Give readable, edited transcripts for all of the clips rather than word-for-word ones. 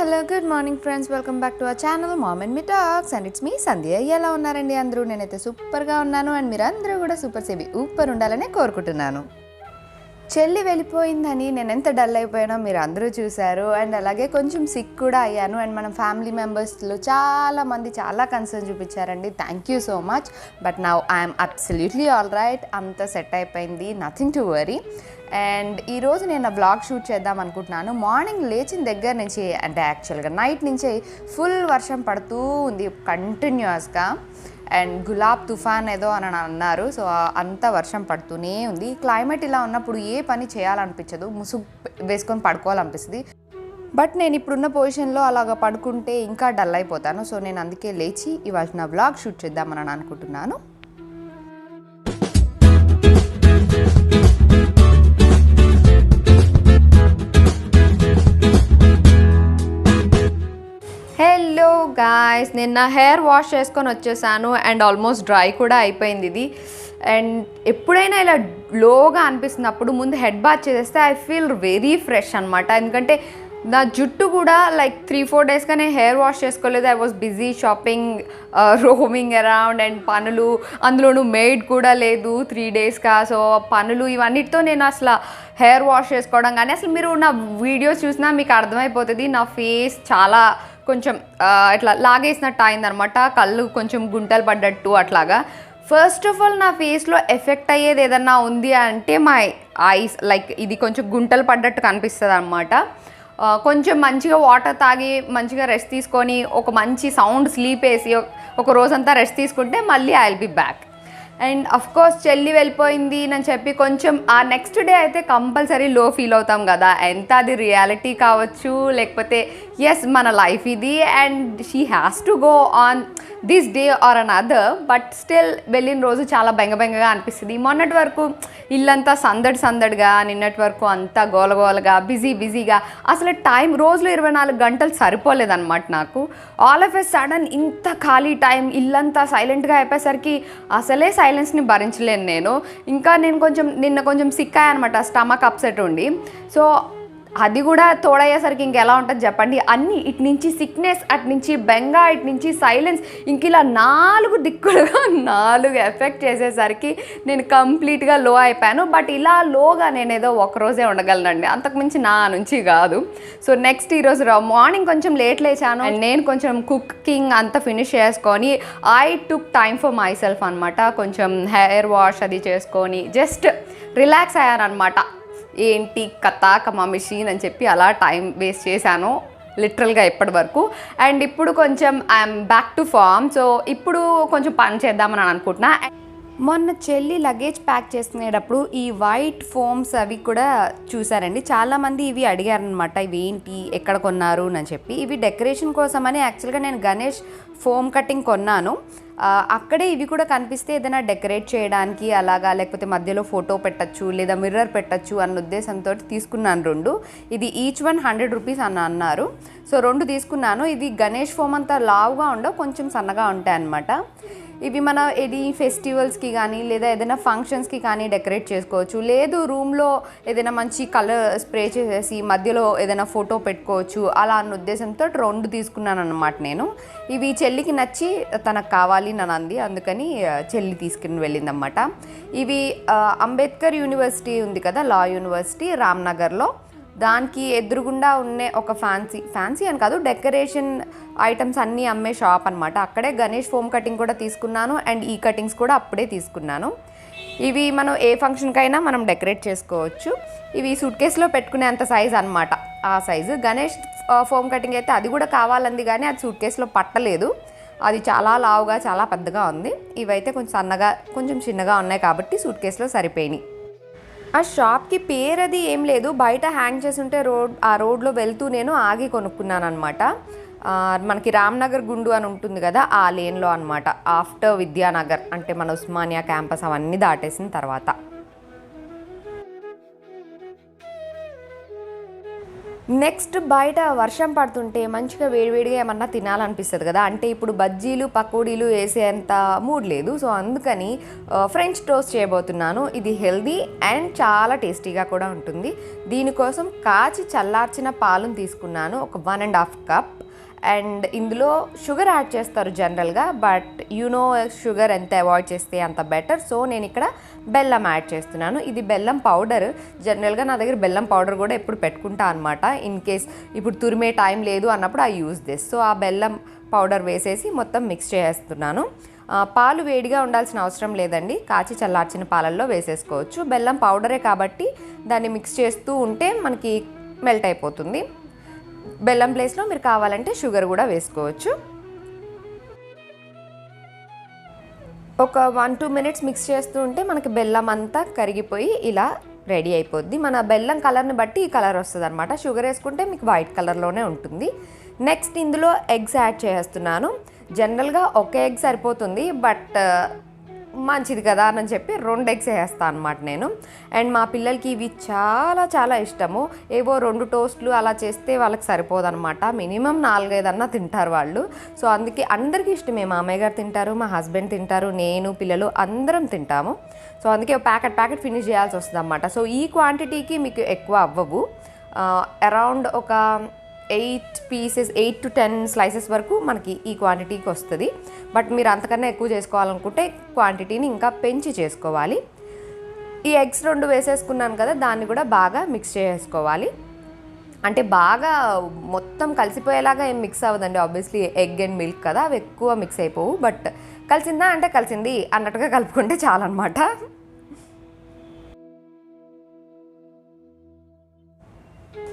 Hello good morning friends, welcome back to our channel mom and me talks and it's me Sandhya. ఎలా ఉన్నారండి అందరూ? నేనైతే సూపర్గా ఉన్నాను అండ్ మీరు అందరూ కూడా సూపర్ సేవి ఊపర్ ఉండాలని కోరుకుంటున్నాను. చెల్లి వెళ్ళిపోయిందని నేను ఎంత డల్ అయిపోయానో మీరు అందరూ చూశారు. అండ్ అలాగే కొంచెం సిక్ కూడా అయ్యాను. అండ్ మన ఫ్యామిలీ మెంబర్స్లో చాలామంది చాలా కన్సర్న్ చూపించారండి. Thank you so much. But now I'm absolutely all right. అంతా సెట్ అయిపోయింది, నథింగ్ టు వరీ. అండ్ ఈరోజు నేను వ్లాగ్ షూట్ చేద్దాం అనుకుంటున్నాను. మార్నింగ్ లేచిన దగ్గర నుంచి అంటే యాక్చువల్గా నైట్ నుంచే ఫుల్ వర్షం పడుతూ ఉంది కంటిన్యూస్గా. అండ్ గులాబ్ తుఫాన్ ఏదో అని అన్నారు. సో అంత వర్షం పడుతూనే ఉంది. క్లైమేట్ ఇలా ఉన్నప్పుడు ఏ పని చేయాలనిపించదు, ముసుగు వేసుకొని పడుకోవాలనిపిస్తుంది. బట్ నేను ఇప్పుడున్న పొజిషన్లో అలాగ పడుకుంటే ఇంకా డల్ అయిపోతాను. సో నేను అందుకే లేచి ఇవాళ నా వ్లాగ్ షూట్ చేద్దామని అనుకుంటున్నాను. హలో గాయ్స్, నిన్న హెయిర్ వాష్ చేసుకొని వచ్చేసాను అండ్ ఆల్మోస్ట్ డ్రై కూడా అయిపోయింది ఇది. అండ్ ఎప్పుడైనా ఇలా లోగా అనిపిస్తున్నప్పుడు ముందు హెడ్ బాత్ చేస్తే ఐ ఫీల్ వెరీ ఫ్రెష్ అనమాట. ఎందుకంటే నా జుట్టు కూడా లైక్ 3-4 డేస్గా నేను హెయిర్ వాష్ చేసుకోలేదు. I was busy shopping, roaming around and పనులు, అందులోనూ మెయిడ్ కూడా లేదు 3 డేస్గా. సో పనులు ఇవన్నిటితో నేను అసలు హెయిర్ వాష్ చేసుకోవడం కానీ అసలు మీరు నా వీడియోస్ చూసినా మీకు అర్థమైపోతుంది. నా ఫేస్ చాలా కొంచెం ఇట్లా లాగేసినట్టు అయిందనమాట. కళ్ళు కొంచెం గుంటలు పడ్డట్టు అట్లాగా. ఫస్ట్ ఆఫ్ ఆల్ నా ఫేస్లో ఎఫెక్ట్ అయ్యేది ఏదన్నా ఉంది అంటే మై ఐస్, లైక్ ఇది కొంచెం గుంటలు పడ్డట్టు కనిపిస్తుంది అనమాట. కొంచెం మంచిగా వాటర్ తాగి మంచిగా రెస్ట్ తీసుకొని ఒక మంచి సౌండ్ స్లీప్ వేసి ఒక రోజంతా రెస్ట్ తీసుకుంటే మళ్ళీ I will be back. And of course చెల్లి వెళ్ళిపోయింది అని చెప్పి కొంచెం ఆ నెక్స్ట్ డే అయితే కంపల్సరీ లో ఫీల్ అవుతాం కదా. ఎంత అది రియాలిటీ కావచ్చు, లేకపోతే ఎస్ మన లైఫ్ ఇది and she has to go on this day or another. But still వెళ్ళిన రోజు చాలా బెంగబెంగగా అనిపిస్తుంది. మొన్నటి వరకు ఇల్లంతా సందడిగా, నిన్నటి వరకు అంతా గోలగోలగా బిజీగా, అసలు టైం రోజులో 24 గంటలు సరిపోలేదన్నమాట నాకు. ఆల్ ఆఫ్ ఎ సడన్ ఇంత ఖాళీ టైం, ఇల్లంతా సైలెంట్గా అయిపోయేసరికి అసలే సైలెన్స్ని భరించలేను నేను. ఇంకా నేను నిన్న కొంచెం సిక్ అయ్యానమాట, స్టమక్ అప్సెట్ ఉండి. సో అది కూడా తోడయ్యేసరికి ఇంకెలా ఉంటుంది చెప్పండి. అన్నీ ఇటు నుంచి సిక్నెస్, అటు నుంచి బెంగ, ఇటు నుంచి సైలెన్స్, ఇంక ఇలా 4 దిక్కులుగా 4 ఎఫెక్ట్ చేసేసరికి నేను కంప్లీట్గా లో అయిపోయాను. బట్ ఇలా లోగా నేను ఏదో ఒకరోజే ఉండగలనండి, అంతకుమించి నా నుంచి కాదు. సో నెక్స్ట్ ఈరోజు మార్నింగ్ కొంచెం లేట్ లేచాను అండ్ నేను కొంచెం కుకింగ్ అంతా ఫినిష్ చేసుకొని I took time for my self అనమాట. కొంచెం హెయిర్ వాష్ అది చేసుకొని జస్ట్ రిలాక్స్ అయ్యాను అనమాట. ఏంటి కథాకమా మెషిన్ అని చెప్పి అలా టైం వేస్ట్ చేశాను లిటరల్గా ఇప్పటి వరకు. అండ్ ఇప్పుడు కొంచెం I'm back to farm. So ఇప్పుడు కొంచెం పని చేద్దామని అనుకుంటున్నా. మొన్న చెల్లి లగేజ్ ప్యాక్ చేసుకునేటప్పుడు ఈ వైట్ ఫోమ్స్ అవి కూడా చూసారండి. చాలామంది ఇవి అడిగారనమాట, ఇవి ఏంటి, ఎక్కడ కొన్నారు అని చెప్పి. ఇవి డెకరేషన్ కోసమని యాక్చువల్గా నేను గణేష్ ఫోమ్ కటింగ్ కొన్నాను. అక్కడే ఇవి కూడా కనిపిస్తే ఏదైనా డెకరేట్ చేయడానికి అలాగా, లేకపోతే మధ్యలో ఫోటో పెట్టచ్చు లేదా మిర్రర్ పెట్టచ్చు అన్న ఉద్దేశంతో తీసుకున్నాను 2. ఇది ఈచ్ 100 రూపీస్ అని అన్నారు. సో 2 తీసుకున్నాను. ఇది గణేష్ ఫోమ్ అంతా లావుగా ఉండవు, కొంచెం సన్నగా ఉంటాయి అన్నమాట. ఇవి మన ఫెస్టివల్స్కి కానీ లేదా ఏదైనా ఫంక్షన్స్కి కానీ డెకరేట్ చేసుకోవచ్చు. లేదు రూమ్లో ఏదైనా మంచి కలర్ స్ప్రే చేసేసి మధ్యలో ఏదైనా ఫోటో పెట్టుకోవచ్చు అలా అన్న ఉద్దేశంతో 2 తీసుకున్నాను అన్నమాట నేను. ఇవి చెల్లికి నచ్చి తనకు కావాలి నన్ను అంది, అందుకని చెల్లి తీసుకుని వెళ్ళిందన్నమాట. ఇవి అంబేద్కర్ యూనివర్సిటీ ఉంది కదా, లా యూనివర్సిటీ రామ్నగర్లో, దానికి ఎదురుగుండా ఉండే ఒక ఫ్యాన్సీ అని కాదు, డెకరేషన్ ఐటమ్స్ అన్నీ అమ్మే షాప్ అనమాట. అక్కడే గణేష్ ఫోమ్ కటింగ్ కూడా తీసుకున్నాను అండ్ ఈ కటింగ్స్ కూడా అప్పుడే తీసుకున్నాను. ఇవి మనం ఏ ఫంక్షన్కైనా మనం డెకరేట్ చేసుకోవచ్చు. ఇవి సూట్ కేసులో పెట్టుకునే అంత సైజ్ అనమాట, ఆ సైజు. గణేష్ ఫోమ్ కటింగ్ అయితే అది కూడా కావాలంది కానీ అది సూట్ కేసులో పట్టలేదు, అది చాలా లావుగా చాలా పెద్దగా ఉంది. ఇవైతే కొంచెం చిన్నగా ఉన్నాయి కాబట్టి సూట్ కేసులో సరిపోయినాయి. ఆ షాప్కి పేరు అది ఏం లేదు, బయట హ్యాంగ్ చేసి ఉంటే ఆ రోడ్లో వెళ్తూ నేను ఆగి కొనుక్కున్నాను అనమాట. మనకి రామ్నగర్ గుండు అని ఉంటుంది కదా, ఆ లేన్లో అనమాట. ఆఫ్టర్ విద్యానగర్ అంటే మన ఉస్మానియా క్యాంపస్ అవన్నీ దాటేసిన తర్వాత. నెక్స్ట్ బయట వర్షం పడుతుంటే మంచిగా వేడివేడిగా ఏమన్నా తినాలనిపిస్తుంది కదా, అంటే ఇప్పుడు బజ్జీలు పకోడీలు వేసేంత మూడ్ లేదు. సో అందుకని ఫ్రెంచ్ టోస్ట్ చేయబోతున్నాను. ఇది హెల్దీ అండ్ చాలా టేస్టీగా కూడా ఉంటుంది. దీనికోసం కాచి చల్లార్చిన పాలను తీసుకున్నాను, ఒక 1.5 కప్. అండ్ ఇందులో షుగర్ యాడ్ చేస్తారు జనరల్గా, బట్ షుగర్ ఎంత అవాయిడ్ చేస్తే అంత బెటర్. సో నేను ఇక్కడ బెల్లం యాడ్ చేస్తున్నాను. ఇది బెల్లం పౌడర్. జనరల్గా నా దగ్గర బెల్లం పౌడర్ కూడా ఎప్పుడు పెట్టుకుంటా అనమాట, ఇన్ కేస్ ఇప్పుడు తురిమే టైం లేదు అన్నప్పుడు ఐ యూజ్ దిస్. సో ఆ బెల్లం పౌడర్ వేసేసి మొత్తం మిక్స్ చేసేస్తున్నాను. పాలు వేడిగా ఉండాల్సిన అవసరం లేదండి, కాచి చల్లార్చిన పాలల్లో వేసేసుకోవచ్చు. బెల్లం పౌడరే కాబట్టి దాన్ని మిక్స్ చేస్తూ ఉంటే మనకి మెల్ట్ అయిపోతుంది. బెల్లం ప్లేస్లో మీరు కావాలంటే షుగర్ కూడా వేసుకోవచ్చు. ఒక 1-2 మినిట్స్ మిక్స్ చేస్తూ ఉంటే మనకి బెల్లం అంతా కరిగిపోయి ఇలా రెడీ అయిపోద్ది. మన బెల్లం కలర్ని బట్టి ఈ కలర్ వస్తుంది అనమాట. షుగర్ వేసుకుంటే మీకు వైట్ కలర్లోనే ఉంటుంది. నెక్స్ట్ ఇందులో ఎగ్స్ యాడ్ చేస్తున్నాను. జనరల్గా ఒక ఎగ్ సరిపోతుంది, బట్ మంచిది కదా అని చెప్పి 2 ఎగ్స్ వేస్తాను అనమాట నేను. అండ్ మా పిల్లలకి ఇవి చాలా చాలా ఇష్టము. ఏవో 2 టోస్ట్లు అలా చేస్తే వాళ్ళకి సరిపోదన్నమాట, మినిమం 4-5 అన్నా తింటారు వాళ్ళు. సో అందుకే అందరికీ ఇష్టమే. మా అమ్మయ్య గారు తింటారు, మా హస్బెండ్ తింటారు, నేను పిల్లలు అందరం తింటాము. సో అందుకే ప్యాకెట్ ఫినిష్ చేయాల్సి వస్తుంది అన్నమాట. సో ఈ క్వాంటిటీకి మీకు ఎక్కువ అవ్వవు, అరౌండ్ ఒక 8 to 10 స్లైసెస్ వరకు మనకి ఈ క్వాంటిటీకి వస్తుంది. బట్ మీరు అంతకన్నా ఎక్కువ చేసుకోవాలనుకుంటే క్వాంటిటీని ఇంకా పెంచి చేసుకోవాలి. ఈ ఎగ్స్ 2 వేసేసుకున్నాను కదా, దాన్ని కూడా బాగా మిక్స్ చేసుకోవాలి. అంటే బాగా మొత్తం కలిసిపోయేలాగా ఏం మిక్స్ అవ్వదండి, ఆబ్వియస్లీ ఎగ్ అండ్ మిల్క్ కదా, అవి ఎక్కువ మిక్స్ అయిపోవు. బట్ కలిసిందా అంటే కలిసింది అన్నట్టుగా కలుపుకుంటే చాలన్నమాట.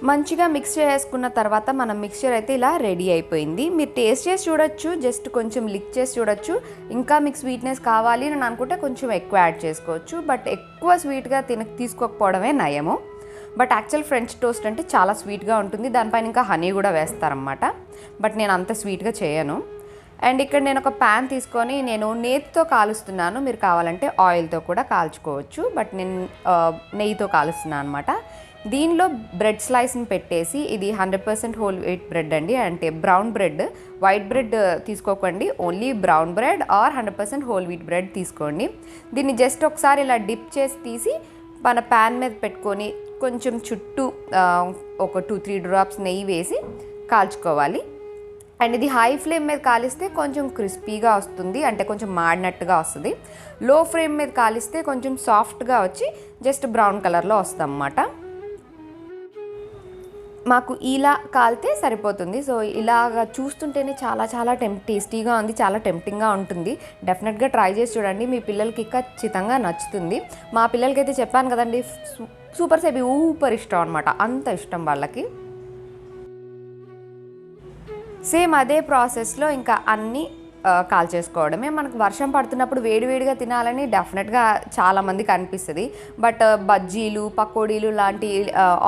మంచిగా మిక్స్ చేసుకున్న తర్వాత మన మిక్స్చర్ అయితే ఇలా రెడీ అయిపోయింది. మీరు టేస్ట్ చేసి చూడొచ్చు, జస్ట్ కొంచెం లిక్ చేసి చూడొచ్చు. ఇంకా మీకు స్వీట్నెస్ కావాలి అని అనుకుంటే కొంచెం ఎక్కువ యాడ్ చేసుకోవచ్చు, బట్ ఎక్కువ స్వీట్గా తీసుకోకపోవడమే నయము. బట్ యాక్చువల్ ఫ్రెంచ్ టోస్ట్ అంటే చాలా స్వీట్గా ఉంటుంది, దానిపైన ఇంకా హనీ కూడా వేస్తారనమాట. బట్ నేను అంత స్వీట్గా చేయను. అండ్ ఇక్కడ నేను ఒక ప్యాన్ తీసుకొని నేను నేతితో కాలుస్తున్నాను. మీరు కావాలంటే ఆయిల్తో కూడా కాల్చుకోవచ్చు, బట్ నేను నెయ్యితో కాలుస్తున్నాను అనమాట. దీనిలో బ్రెడ్ స్లైస్ని పెట్టేసి, ఇది 100% హోల్ వీట్ బ్రెడ్ అండి, అంటే బ్రౌన్ బ్రెడ్, వైట్ బ్రెడ్ తీసుకోకండి, only brown bread or 100% whole wheat bread తీసుకోండి. దీన్ని జస్ట్ ఒకసారి ఇలా డిప్ చేసి తీసి మన ప్యాన్ మీద పెట్టుకొని కొంచెం చుట్టూ ఒక 2-3 డ్రాప్స్ నెయ్యి వేసి కాల్చుకోవాలి. అండ్ ఇది హై ఫ్లేమ్ మీద కాలిస్తే కొంచెం క్రిస్పీగా వస్తుంది, అంటే కొంచెం మాడినట్టుగా వస్తుంది. లో ఫ్లేమ్ మీద కాలిస్తే కొంచెం సాఫ్ట్గా వచ్చి జస్ట్ బ్రౌన్ కలర్లో వస్తుంది అన్నమాట. మాకు ఇలా కాలితే సరిపోతుంది. సో ఇలాగ చూస్తుంటేనే చాలా చాలా టేస్టీగా ఉంది, చాలా టెంప్టింగ్గా ఉంటుంది. డెఫినెట్గా ట్రై చేసి చూడండి, మీ పిల్లలకి ఖచ్చితంగా నచ్చుతుంది. మా పిల్లలకైతే చెప్పాను కదండి, సూపర్ సేబీ ఊపర్ ఇష్టం అనమాట, అంత ఇష్టం వాళ్ళకి. సేమ్ అదే ప్రాసెస్లో ఇంకా అన్నీ కాల్ చేసుకోవడమే. మనకు వర్షం పడుతున్నప్పుడు వేడివేడిగా తినాలని డెఫినెట్గా చాలామందికి అనిపిస్తుంది, బట్ బజ్జీలు పకోడీలు లాంటి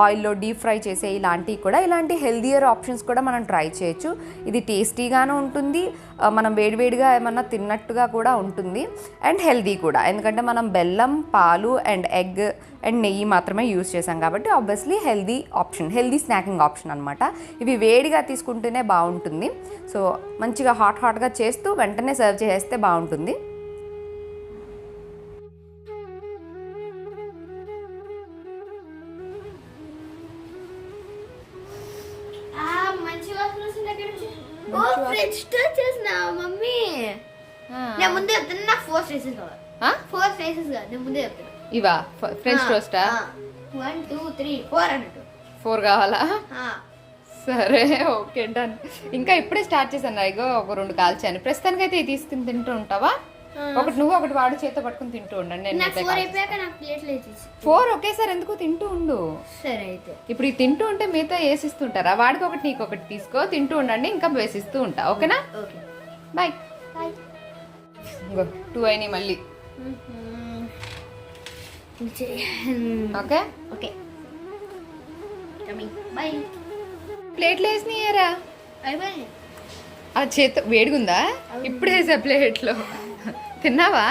ఆయిల్లో డీప్ ఫ్రై చేసే ఇలాంటి హెల్దియర్ ఆప్షన్స్ కూడా మనం ట్రై చేయొచ్చు. ఇది టేస్టీగాను ఉంటుంది, మనం వేడివేడిగా ఏమన్నా తిన్నట్టుగా కూడా ఉంటుంది, అండ్ హెల్దీ కూడా. ఎందుకంటే మనం బెల్లం, పాలు అండ్ ఎగ్ అండ్ నెయ్యి మాత్రమే యూజ్ చేసాం కాబట్టి obviously healthy option, healthy snacking option అనమాట. ఇవి వేడిగా తీసుకుంటేనే బాగుంటుంది. సో మంచిగా హాట్గా చేస్తూ వెంటనే సర్వ్ చేస్తే బాగుంటుంది. ఇవా ఫ్రెంచ్ టోస్టా? 1 2 3 4 అన్నట్టు 4 కావాలా? సరే ఓకే డన్. ఇంకా ఇప్పుడే స్టార్ట్ చేశాను, ఇగో ఒక 2 కాల్చాను. ప్రస్తుతానికి అయితే ఇది తీసుకుని తింటూ ఉంటావా? ఒకటి నువ్వు ఒకటి వాడు చేత పట్టుకుని తింటూ ఉండండి. నేను 4 ఒకేసారి ఎందుకు తింటూ ఉండు. సరే అయితే ఇప్పుడు ఇది తింటూ ఉంటే మిగతా వేసిస్తుంటారా? వాడికి ఒకటి నీకు ఒకటి తీసుకో, తింటూ ఉండండి, ఇంకా వేసిస్తూ ఉంటా. ఓకేనా? బాయ్. 2 అయినాయి మళ్ళీ. Okay okay boy. ప్లేట్లు వేసినాయారా? ఆ చేత వేడిగుందా? ఇప్పుడు వేసా ప్లేట్లో. తిన్నావా?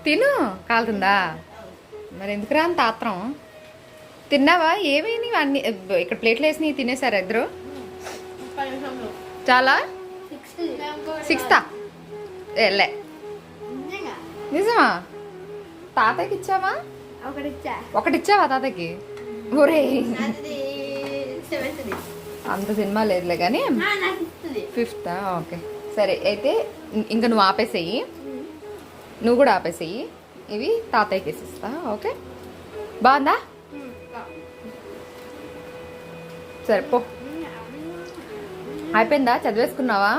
తిను. కాలుతుందా? మరి ఎందుకురా అంత ఆత్రం? తిన్నావా? ఏవేని అన్ని ఇక్కడ ప్లేట్లు వేసి తినేసారు ఇద్దరు. చాలా 6th లే నిజమా? తాతయ్యకి ఇచ్చావా? ఒకటిచ్చావా తాతయ్యకి? ఒరే అంత సినిమా లేదులే కానీ 5th. ఓకే సరే అయితే ఇంకా నువ్వు ఆపేసేయి, నువ్వు కూడా ఆపేసేయి. ఇవి తాతయ్యకి వేసిస్తా. ఓకే బాగుందా? సరే పో. అయిపోయిందా? చదివేసుకున్నావా?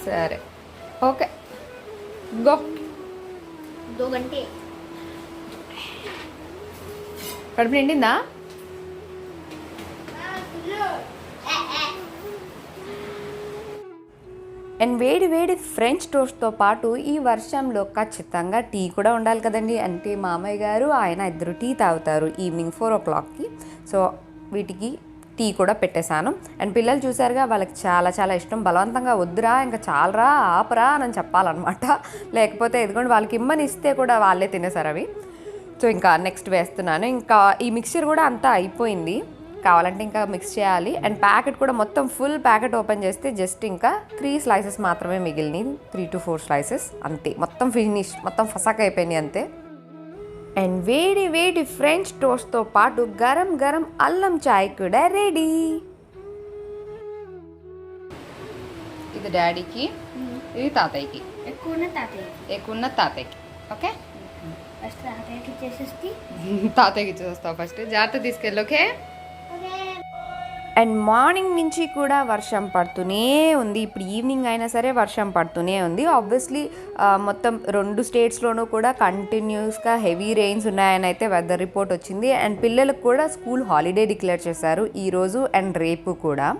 సరే ఓకే గో. 2 घंटे కడుపు నిండిందా? అండ్ వేడి వేడి ఫ్రెంచ్ టోస్ట్తో పాటు ఈ వర్షంలో ఖచ్చితంగా టీ కూడా ఉండాలి కదండి. అంటే మామయ్య గారు ఆయన ఇద్దరు టీ తాగుతారు ఈవినింగ్ 4 o'clockకి. సో వీటికి టీ కూడా పెట్టేశాను. అండ్ పిల్లలు చూసారుగా, వాళ్ళకి చాలా చాలా ఇష్టం. బలవంతంగా వద్దురా ఇంకా చాలరా ఆపరా అని చెప్పాలన్నమాట. లేకపోతే ఎదుగుండి వాళ్ళకి ఇమ్మని ఇస్తే కూడా వాళ్ళే తినేసారు అవి. సో ఇంకా నెక్స్ట్ వేస్తున్నాను. ఇంకా ఈ మిక్చర్ కూడా అంతా అయిపోయింది, కావాలంటే ఇంకా మిక్స్ చేయాలి. అండ్ ప్యాకెట్ కూడా మొత్తం ఫుల్ ప్యాకెట్ ఓపెన్ చేస్తే జస్ట్ ఇంకా 3 slices మాత్రమే మిగిలినాయి. 3 to 4 slices అంతే. మొత్తం ఫినిష్, మొత్తం ఫసాక్ అయిపోయినాయి అంతే. అండ్ వేడి వేడి ఫ్రెంచ్ టోస్ట్తో పాటు గరం గరం అల్లం చాయ్ కూడా రెడీ. ఇది డాడీకి, ఇది తాతయ్యకి. ఎక్కువ తాతయ్యకి. ఓకే తాతయ్యకి ఇచ్చేస్తావు ఫస్ట్. జాగ్రత్త తీసుకెళ్ళి. ఓకే. అండ్ మార్నింగ్ నుంచి కూడా వర్షం పడుతూనే ఉంది. ఇప్పుడు ఈవినింగ్ అయినా సరే వర్షం పడుతూనే ఉంది. ఆబ్వియస్లీ మొత్తం 2 స్టేట్స్లోనూ కూడా కంటిన్యూస్గా హెవీ రెయిన్స్ ఉన్నాయని అయితే వెదర్ రిపోర్ట్ వచ్చింది. అండ్ పిల్లలకు కూడా స్కూల్ హాలిడే డిక్లేర్ చేశారు ఈరోజు అండ్ రేపు కూడా.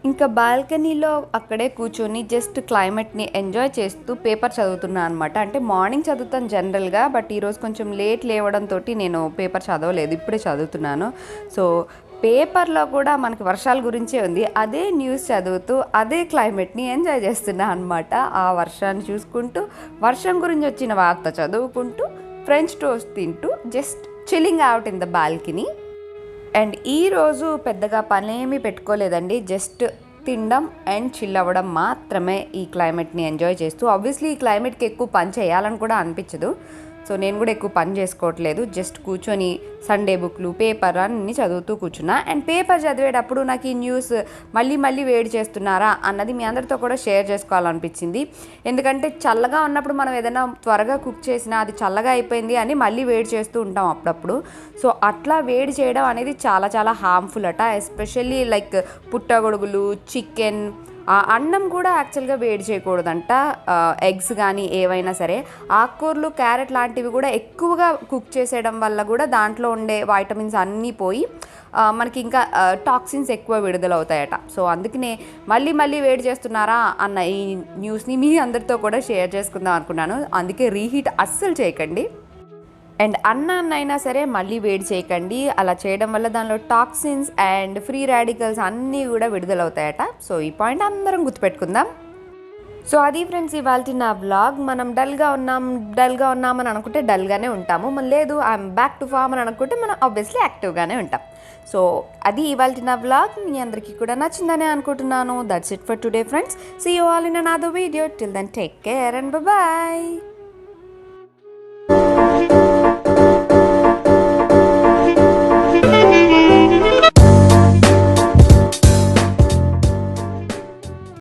ఇంకా బాల్కనీలో అక్కడే కూర్చొని జస్ట్ క్లైమేట్ని ఎంజాయ్ చేస్తూ పేపర్ చదువుతున్నాను అనమాట. అంటే మార్నింగ్ చదువుతాను జనరల్గా, బట్ ఈరోజు కొంచెం లేట్ లేవడంతో నేను పేపర్ చదవలేదు, ఇప్పుడే చదువుతున్నాను. సో పేపర్లో కూడా మనకి వర్షాల గురించే ఉంది. అదే న్యూస్ చదువుతూ అదే క్లైమేట్ని ఎంజాయ్ చేస్తున్నాను అనమాట. ఆ వర్షాన్ని చూసుకుంటూ, వర్షం గురించి వచ్చిన వార్త చదువుకుంటూ, ఫ్రెంచ్ టోస్ట్ తింటూ just chilling out in the balcony. And ఈరోజు పెద్దగా పనేమీ పెట్టుకోలేదండి, జస్ట్ తినడం అండ్ చిల్ అవ్వడం మాత్రమే. ఈ క్లైమేట్ని ఎంజాయ్ చేస్తూ, ఆబ్వియస్లీ ఈ క్లైమేట్కి ఎక్కువ పని చేయాలని కూడా అనిపించదు. సో నేను కూడా ఎక్కువ పని చేసుకోవట్లేదు, జస్ట్ కూర్చొని సండే బుక్లు, పేపర్ అన్నీ చదువుతూ కూర్చున్నా. అండ్ పేపర్ చదివేటప్పుడు నాకు ఈ న్యూస్ మళ్ళీ వేడి చేస్తున్నారా అన్నది మీ అందరితో కూడా షేర్ చేసుకోవాలనిపించింది. ఎందుకంటే చల్లగా ఉన్నప్పుడు మనం ఏదైనా త్వరగా కుక్ చేసినా అది చల్లగా అయిపోయింది అని మళ్ళీ వేడి చేస్తూ ఉంటాం అప్పుడప్పుడు. సో అట్లా వేడి చేయడం అనేది చాలా చాలా హార్మ్ఫుల్ అట. ఎస్పెషల్లీ లైక్ పుట్టగొడుగులు, చికెన్, అన్నం కూడా యాక్చువల్గా వేడి చేయకూడదంట. ఎగ్స్ కానీ ఏవైనా సరే, ఆకుకూరలు, క్యారెట్ లాంటివి కూడా ఎక్కువగా కుక్ చేసేయడం వల్ల కూడా దాంట్లో ఉండే వైటమిన్స్ అన్నీ పోయి మనకి ఇంకా టాక్సిన్స్ ఎక్కువ విడుదలవుతాయట. సో అందుకనే మళ్ళీ వేడి చేస్తున్నారా అన్న ఈ న్యూస్ని మీ అందరితో కూడా షేర్ చేసుకుందాం అనుకున్నాను. అందుకే రీహీట్ అస్సలు చేయకండి. అండ్ అన్నాన్నైనా సరే మళ్ళీ వేడి చేయకండి. అలా చేయడం వల్ల దానిలో టాక్సిన్స్ అండ్ ఫ్రీ రాడికల్స్ అన్నీ కూడా విడుదలవుతాయట. సో ఈ పాయింట్ అందరం గుర్తుపెట్టుకుందాం. సో అది ఫ్రెండ్స్ ఇవాళ నా వ్లాగ్. మనం డల్గా ఉన్నామని అనుకుంటే డల్గానే ఉంటాము, మనం లేదు ఐఎమ్ బ్యాక్ టు ఫామ్ అని అనుకుంటే మనం ఆబ్వియస్లీ యాక్టివ్గానే ఉంటాం. సో అది ఇవాళ నా వ్లాగ్. మీ అందరికీ కూడా నచ్చిందని అనుకుంటున్నాను. That's it for today friends. See you all in another video. Till then take care and by.